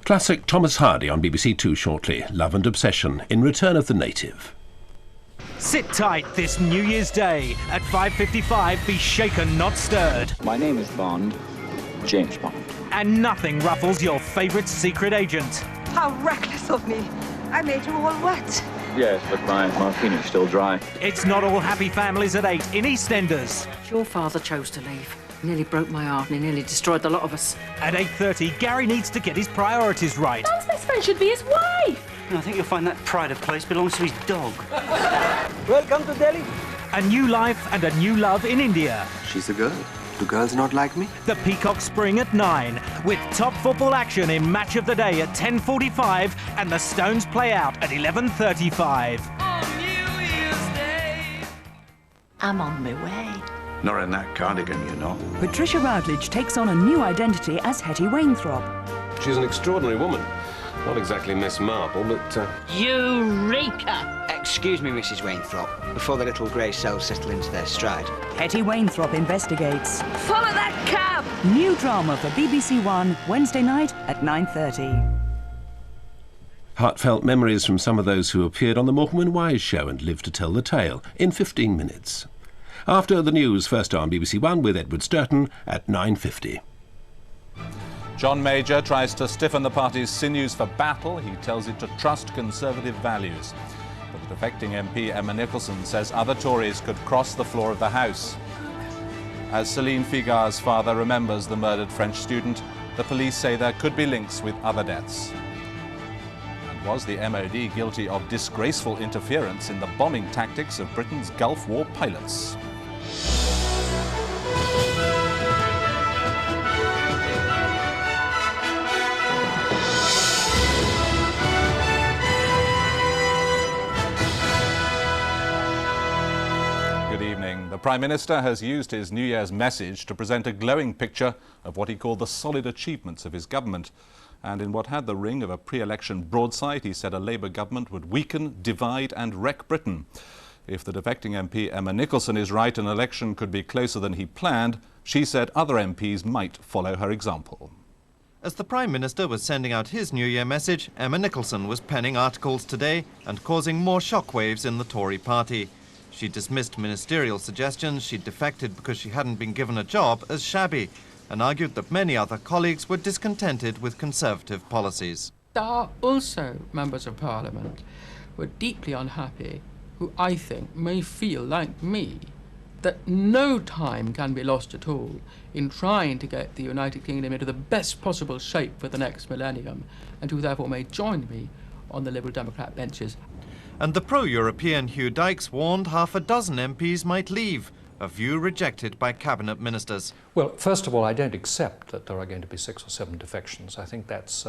Classic Thomas Hardy on BBC2 shortly. Love and Obsession in Return of the Native. Sit tight this New Year's Day. At 5:55, be shaken, not stirred. My name is Bond, James Bond. And nothing ruffles your favourite secret agent. How reckless of me. I made you all wet. Yes, but my martini's still dry. It's not all happy families at 8 in EastEnders. Your father chose to leave. He nearly broke my heart and he nearly destroyed the lot of us. At 8:30, Gary needs to get his priorities right. Man's best friend should be his wife. I think you'll find that pride of place belongs to his dog. Welcome to Delhi. A new life and a new love in India. She's a girl. Do girls not like me? The Peacock Spring at 9, with top football action in Match of the Day at 10:45 and the Stones play out at 11:35. On New Year's Day. I'm on my way. Not in that cardigan, you know. Patricia Routledge takes on a new identity as Hetty Wainthropp. She's an extraordinary woman. Not exactly Miss Marple, but... Eureka! Excuse me, Mrs. Wainthropp, before the little grey cells settle into their stride. Hetty Wainthropp investigates. Follow that cab! New drama for BBC1, Wednesday night at 9:30. Heartfelt memories from some of those who appeared on the Morecambe and Wise show and lived to tell the tale in 15 minutes. After the news, first on BBC1 with Edward Sturton at 9:50. John Major tries to stiffen the party's sinews for battle. He tells it to trust Conservative values. But the defecting MP Emma Nicholson says other Tories could cross the floor of the House. As Celine Figard's father remembers the murdered French student, the police say there could be links with other deaths. And was the MOD guilty of disgraceful interference in the bombing tactics of Britain's Gulf War pilots? The Prime Minister has used his New Year's message to present a glowing picture of what he called the solid achievements of his government. And in what had the ring of a pre-election broadside, he said a Labour government would weaken, divide and wreck Britain. If the defecting MP Emma Nicholson is right, an election could be closer than he planned. She said other MPs might follow her example. As the Prime Minister was sending out his New Year message, Emma Nicholson was penning articles today and causing more shockwaves in the Tory Party. She dismissed ministerial suggestions she'd defected because she hadn't been given a job as shabby, and argued that many other colleagues were discontented with Conservative policies. There are also members of Parliament who are deeply unhappy, who I think may feel like me, that no time can be lost at all in trying to get the United Kingdom into the best possible shape for the next millennium, and who therefore may join me on the Liberal Democrat benches. And the pro-European Hugh Dykes warned half a dozen MPs might leave, a view rejected by cabinet ministers. Well, first of all, I don't accept that there are going to be 6 or 7 defections. I think that's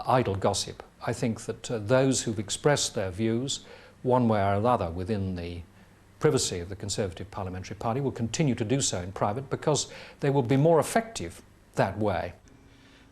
idle gossip. I think that those who've expressed their views, one way or another, within the privacy of the Conservative Parliamentary Party, will continue to do so in private because they will be more effective that way.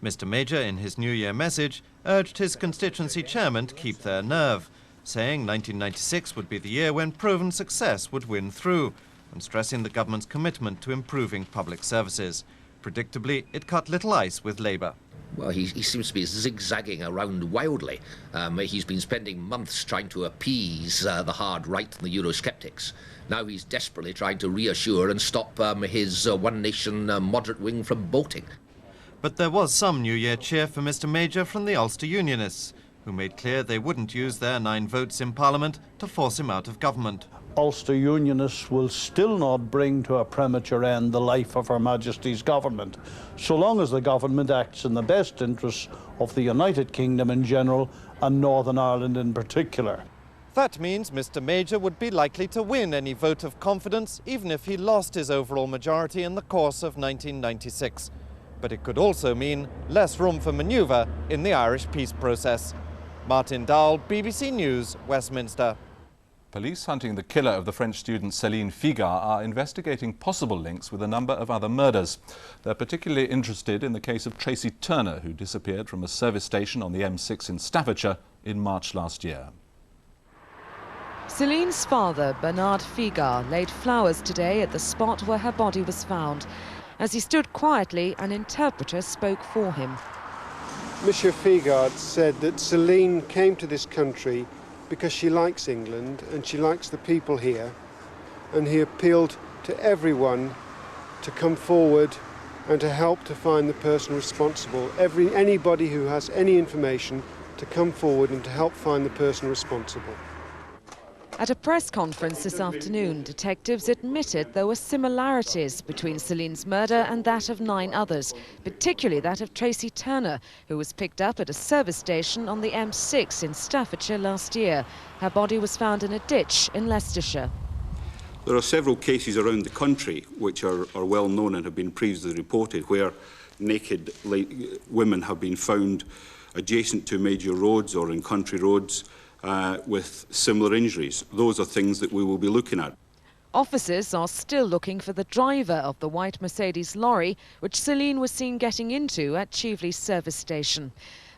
Mr. Major, in his New Year message, urged his constituency chairman to keep their nerve, saying 1996 would be the year when proven success would win through, and stressing the government's commitment to improving public services. Predictably, it cut little ice with Labour. Well, he seems to be zigzagging around wildly. He's been spending months trying to appease the hard right and the Eurosceptics. Now he's desperately trying to reassure and stop his One Nation moderate wing from bolting. But there was some New Year cheer for Mr. Major from the Ulster Unionists, who made clear they wouldn't use their 9 votes in Parliament to force him out of government. Ulster Unionists will still not bring to a premature end the life of Her Majesty's government, so long as the government acts in the best interests of the United Kingdom in general and Northern Ireland in particular. That means Mr. Major would be likely to win any vote of confidence, even if he lost his overall majority in the course of 1996. But it could also mean less room for manoeuvre in the Irish peace process. Martin Dowell, BBC News, Westminster. Police hunting the killer of the French student Celine Figard are investigating possible links with a number of other murders. They're particularly interested in the case of Tracy Turner, who disappeared from a service station on the M6 in Staffordshire in March last year. Celine's father, Bernard Figard, laid flowers today at the spot where her body was found. As he stood quietly, an interpreter spoke for him. Monsieur Figard said that Celine came to this country because she likes England and she likes the people here, and he appealed to everyone to come forward and to help to find the person responsible. Anybody who has any information to come forward and to help find the person responsible. At a press conference this afternoon, detectives admitted there were similarities between Celine's murder and that of 9 others, particularly that of Tracy Turner, who was picked up at a service station on the M6 in Staffordshire last year. Her body was found in a ditch in Leicestershire. There are several cases around the country which are well known and have been previously reported, where naked women have been found adjacent to major roads or in country roads with similar injuries. Those are things that we will be looking at. Officers are still looking for the driver of the white Mercedes lorry which Celine was seen getting into at Chieveley service station.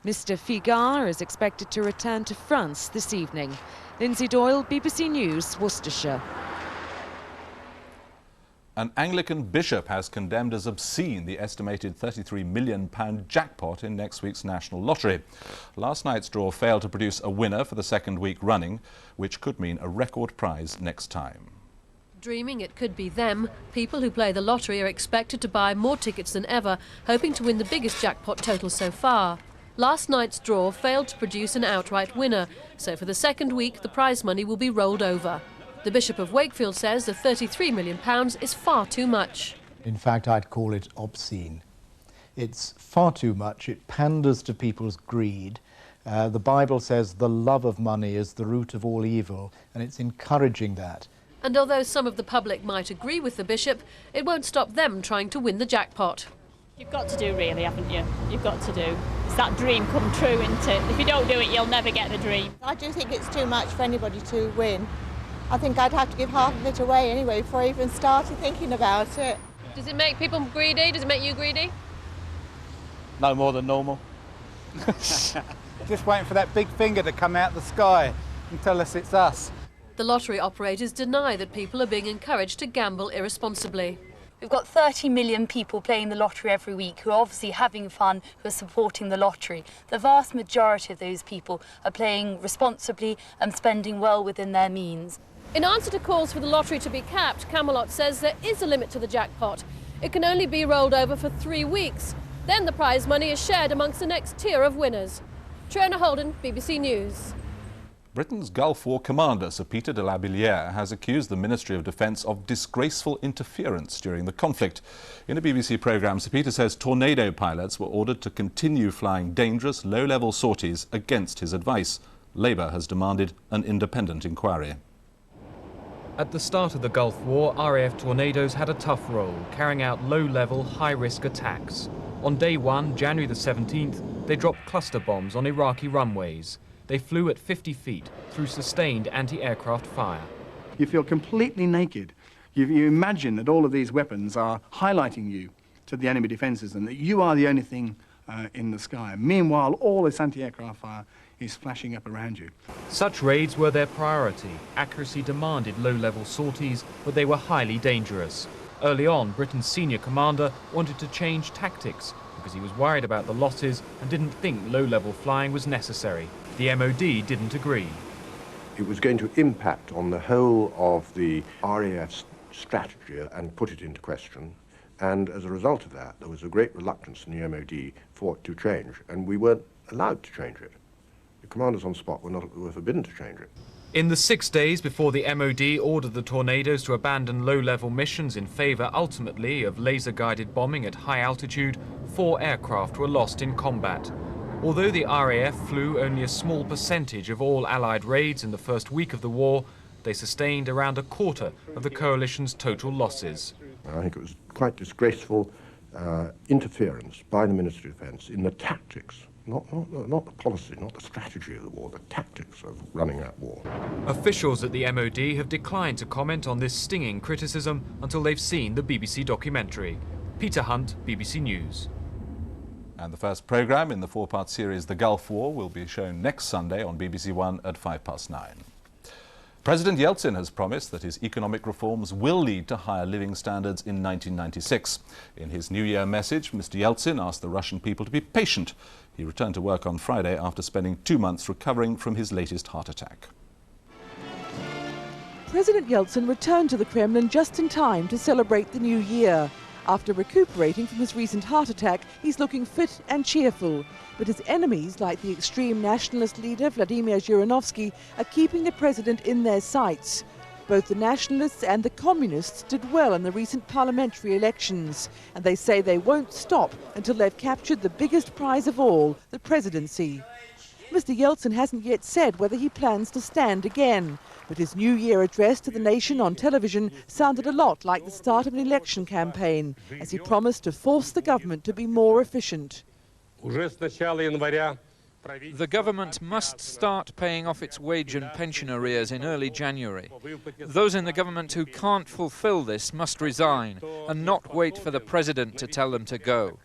Mr. Figard is expected to return to France this evening. Lindsay Doyle, BBC News, Worcestershire. An Anglican bishop has condemned as obscene the estimated £33 million jackpot in next week's national lottery. Last night's draw failed to produce a winner for the second week running, which could mean a record prize next time. Dreaming it could be them, people who play the lottery are expected to buy more tickets than ever, hoping to win the biggest jackpot total so far. Last night's draw failed to produce an outright winner, so for the second week the prize money will be rolled over. The Bishop of Wakefield says the £33 million is far too much. In fact, I'd call it obscene. It's far too much. It panders to people's greed. The Bible says the love of money is the root of all evil, and it's encouraging that. And although some of the public might agree with the Bishop, it won't stop them trying to win the jackpot. You've got to do, really, haven't you? You've got to do. It's that dream come true, isn't it? If you don't do it, you'll never get the dream. I do think it's too much for anybody to win. I think I'd have to give half of it away anyway before I even started thinking about it. Does it make people greedy? Does it make you greedy? No more than normal. Just waiting for that big finger to come out the sky and tell us it's us. The lottery operators deny that people are being encouraged to gamble irresponsibly. We've got 30 million people playing the lottery every week who are obviously having fun, who are supporting the lottery. The vast majority of those people are playing responsibly and spending well within their means. In answer to calls for the lottery to be capped, Camelot says there is a limit to the jackpot. It can only be rolled over for 3 weeks. Then the prize money is shared amongst the next tier of winners. Trina Holden, BBC News. Britain's Gulf War commander, Sir Peter de la Billière, has accused the Ministry of Defence of disgraceful interference during the conflict. In a BBC programme, Sir Peter says Tornado pilots were ordered to continue flying dangerous, low-level sorties against his advice. Labour has demanded an independent inquiry. At the start of the Gulf War, RAF Tornadoes had a tough role, carrying out low-level, high-risk attacks. On day 1, January the 17th, they dropped cluster bombs on Iraqi runways. They flew at 50 feet through sustained anti-aircraft fire. You feel completely naked. You imagine that all of these weapons are highlighting you to the enemy defences and that you are the only thing in the sky. Meanwhile, all this anti-aircraft fire is flashing up around you. Such raids were their priority. Accuracy demanded low-level sorties, but they were highly dangerous. Early on, Britain's senior commander wanted to change tactics because he was worried about the losses and didn't think low-level flying was necessary. The MOD didn't agree. It was going to impact on the whole of the RAF's strategy and put it into question. And as a result of that, there was a great reluctance in the MOD for it to change, and we weren't allowed to change it. The commanders on spot were forbidden to change it. In the 6 days before the MOD ordered the Tornadoes to abandon low-level missions in favour, ultimately, of laser-guided bombing at high altitude, 4 aircraft were lost in combat. Although the RAF flew only a small percentage of all Allied raids in the first week of the war, they sustained around a quarter of the coalition's total losses. I think it was quite disgraceful interference by the Ministry of Defence in the tactics, not the policy, not the strategy of the war, the tactics of running that war. Officials at the MOD have declined to comment on this stinging criticism until they've seen the BBC documentary. Peter Hunt, BBC News. And the first programme in the 4-part series The Gulf War will be shown next Sunday on BBC1 at 9:05. President Yeltsin has promised that his economic reforms will lead to higher living standards in 1996. In his New Year message, Mr. Yeltsin asked the Russian people to be patient. He returned to work on Friday after spending 2 months recovering from his latest heart attack. President Yeltsin returned to the Kremlin just in time to celebrate the new year. After recuperating from his recent heart attack, he's looking fit and cheerful. But his enemies, like the extreme nationalist leader Vladimir Zhirinovsky, are keeping the president in their sights. Both the nationalists and the communists did well in the recent parliamentary elections, and they say they won't stop until they've captured the biggest prize of all, the presidency. Mr. Yeltsin hasn't yet said whether he plans to stand again, but his New Year address to the nation on television sounded a lot like the start of an election campaign, as he promised to force the government to be more efficient. The government must start paying off its wage and pension arrears in early January. Those in the government who can't fulfill this must resign and not wait for the president to tell them to go.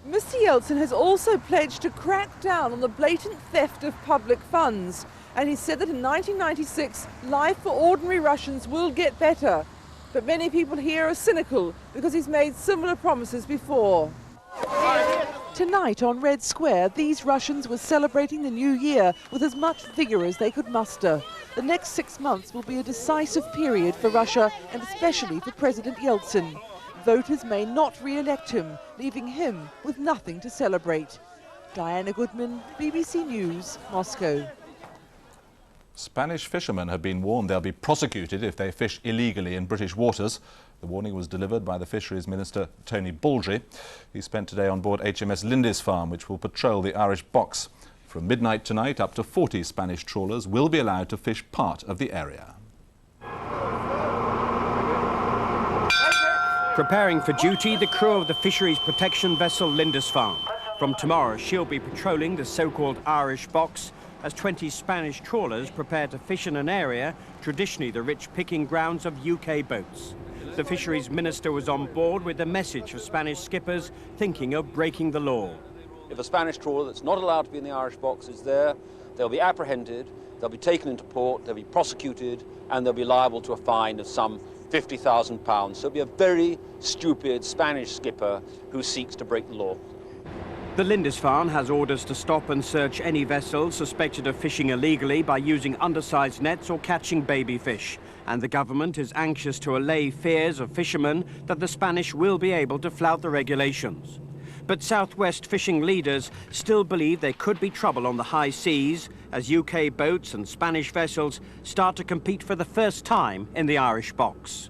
Mr. Yeltsin has also pledged to crack down on the blatant theft of public funds, and he said that in 1996 life for ordinary Russians will get better. But many people here are cynical because he's made similar promises before. Tonight on Red Square, these Russians were celebrating the new year with as much vigour as they could muster. The next 6 months will be a decisive period for Russia, and especially for President Yeltsin. Voters may not re-elect him, leaving him with nothing to celebrate. Diana Goodman, BBC News, Moscow. Spanish fishermen have been warned they'll be prosecuted if they fish illegally in British waters. The warning was delivered by the Fisheries Minister, Tony Baldry. He spent today on board HMS Lindisfarne, which will patrol the Irish Box. From midnight tonight, up to 40 Spanish trawlers will be allowed to fish part of the area. Preparing for duty, the crew of the fisheries protection vessel Lindisfarne. From tomorrow, she'll be patrolling the so-called Irish Box as 20 Spanish trawlers prepare to fish in an area traditionally the rich picking grounds of UK boats. The fisheries minister was on board with a message for Spanish skippers thinking of breaking the law. If a Spanish trawler that's not allowed to be in the Irish Box is there, they'll be apprehended, they'll be taken into port, they'll be prosecuted, and they'll be liable to a fine of some £50,000. So it'll be a very stupid Spanish skipper who seeks to break the law. The Lindisfarne has orders to stop and search any vessel suspected of fishing illegally by using undersized nets or catching baby fish. And the government is anxious to allay fears of fishermen that the Spanish will be able to flout the regulations. But Southwest fishing leaders still believe there could be trouble on the high seas as UK boats and Spanish vessels start to compete for the first time in the Irish Box.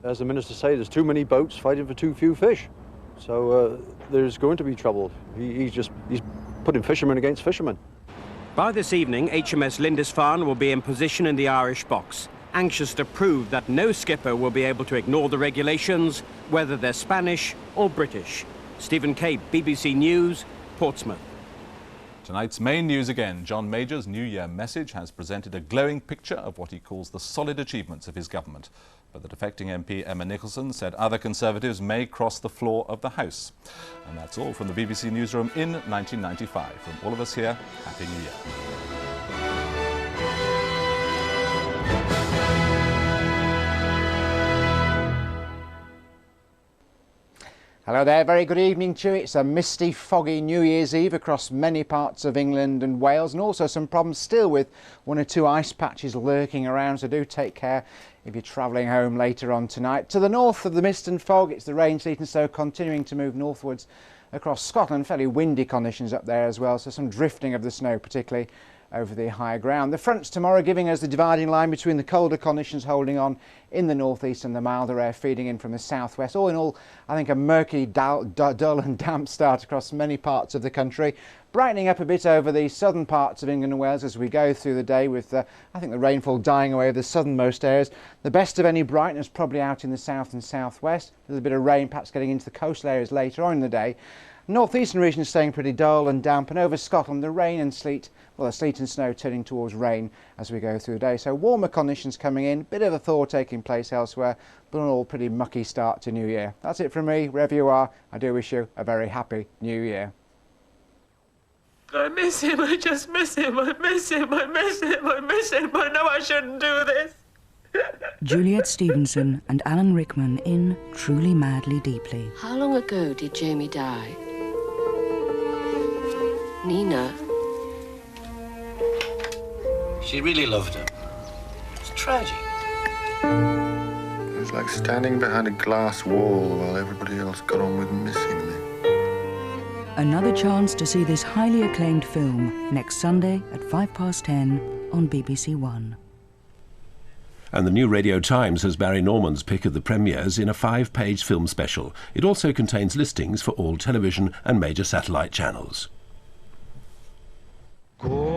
As the minister said, there's too many boats fighting for too few fish. So there's going to be trouble. He's putting fishermen against fishermen. By this evening, HMS Lindisfarne will be in position in the Irish Box, anxious to prove that no skipper will be able to ignore the regulations, whether they're Spanish or British. Stephen Cape, BBC News, Portsmouth. Tonight's main news again. John Major's New Year message has presented a glowing picture of what he calls the solid achievements of his government. But the defecting MP Emma Nicholson said other Conservatives may cross the floor of the House. And that's all from the BBC Newsroom in 1995. From all of us here, Happy New Year. Hello there, very good evening to you. It's a misty, foggy New Year's Eve across many parts of England and Wales, and also some problems still with 1 or 2 ice patches lurking around, so do take care if you're travelling home later on tonight. To the north of the mist and fog, it's the rain, sleet and snow continuing to move northwards across Scotland. Fairly windy conditions up there as well, so some drifting of the snow, particularly over the higher ground. The fronts tomorrow giving us the dividing line between the colder conditions holding on in the northeast and the milder air feeding in from the southwest. All in all, I think a murky, dull and damp start across many parts of the country. Brightening up a bit over the southern parts of England and Wales as we go through the day with, I think, the rainfall dying away over the southernmost areas. The best of any brightness probably out in the south and southwest. A little bit of rain perhaps getting into the coastal areas later on in the day. Northeastern region staying pretty dull and damp, and over Scotland the rain and sleet, well, the sleet and snow turning towards rain as we go through the day. So warmer conditions coming in, bit of a thaw taking place elsewhere, but an all pretty mucky start to New Year. That's it from me. Wherever you are, I do wish you a very happy New Year. I miss him, I just miss him, I miss him, I miss him, I miss him. I know I shouldn't do this. Juliet Stevenson and Alan Rickman in Truly Madly Deeply. How long ago did Jamie die? Nina. She really loved him. It's tragic. It was like standing behind a glass wall while everybody else got on with missing me. Another chance to see this highly acclaimed film next Sunday at 10:05 on BBC1. And the new Radio Times has Barry Norman's pick of the premieres in a 5-page film special. It also contains listings for all television and major satellite channels.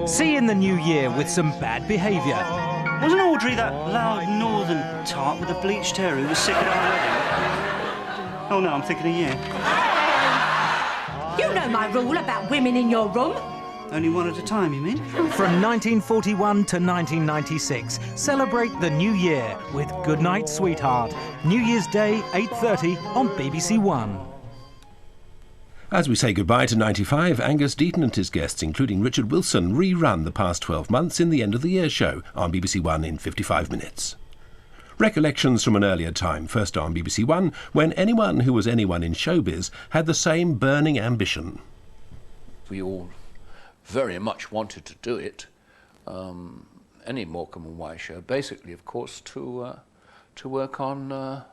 See in the new year with some bad behaviour. Wasn't Audrey that loud northern tart with a bleached hair who was sick at our wedding? Oh no, I'm thinking of you. You know my rule about women in your room. Only one at a time, you mean? From 1941 to 1996, celebrate the new year with Goodnight Sweetheart. New Year's Day, 8:30 on BBC1. As we say goodbye to 95, Angus Deaton and his guests, including Richard Wilson, rerun the past 12 months in the End of the Year show on BBC1 in 55 minutes. Recollections from an earlier time, first on BBC1, when anyone who was anyone in showbiz had the same burning ambition. We all very much wanted to do it, any Morecambe and Wise show, basically, of course, to work on the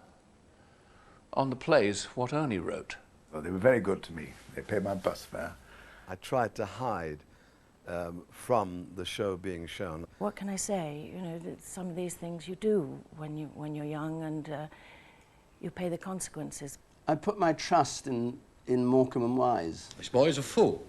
plays what Ernie wrote. Well, they were very good to me. They paid my bus fare. I tried to hide from the show being shown. What can I say? You know, some of these things you do when you're young, and you pay the consequences. I put my trust in Morecambe and Wise. This boy is a fool.